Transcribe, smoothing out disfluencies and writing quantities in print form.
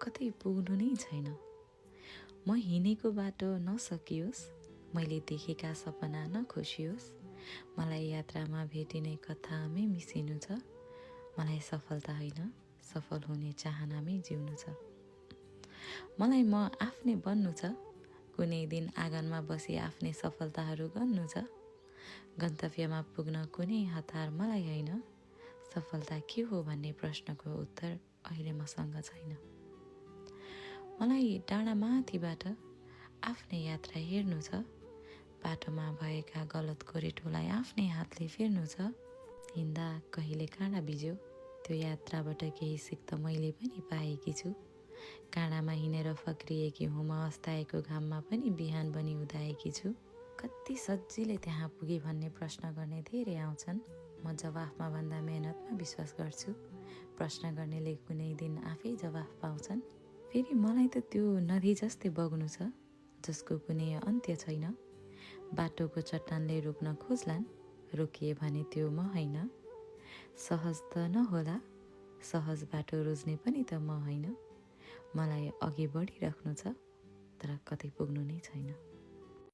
कतै पुग्नु नै छैन। म हिँडेको बाटो नसकियोस्, मैले देखेका सपना नखोसियोस्, मलाई यात्रामा भेटिने कथामै मिसिनु छ, मलाई सफलता होइन सफल हुने चाहनामै जिउनु छ। मलाई म आफ्नै बन्नु छ, कुनै दिन आँगनमा बसी आफ्नै सफलताहरू गन्नु छ। गन्तव्यमा पुग्न कुनै हतार मलाई होइन, सफलता के हो भन्ने प्रश्नको उत्तर अहिले मसँग छैन। मलाई डाँडा माथिबाट आफ्नै यात्रा हेर्नु छ, बाटोमा भएका गलत गोरेटोलाई आफ्नै हातले फेर्नु छ। हिँड्दा कहिले काँडा बिज्यो, त्यो यात्राबाट केही सिक त मैले पनि पाएकी छु। काँडामा हिँडेर फक्रिएकी हुँ म, अस्ताएको घाममा पनि बिहान बनी उदाएकी छु। कति सजिलै त्यहाँ पुगे भन्ने प्रश्न गर्ने धेरै आउँछन्। म जवाफमा भन्दा मेहनतमा विश्वास गर्छु। प्रश्न गर्नेले कुनै दिन आफै जवाफ पाउँछन्। फेरि मलाई त त्यो नदी जस्तै बग्नु छ, जसको कुनै अन्त्य छैन। बाटोको चट्टानले रोक्न खोज्लान्, रोकिए भने त्यो म होइन। सहज त नहोला, सहज बाटो रोज्ने पनि त म होइन। मलाई अघि बढिराख्नु छ, तर कतै पुग्नु नै छैन।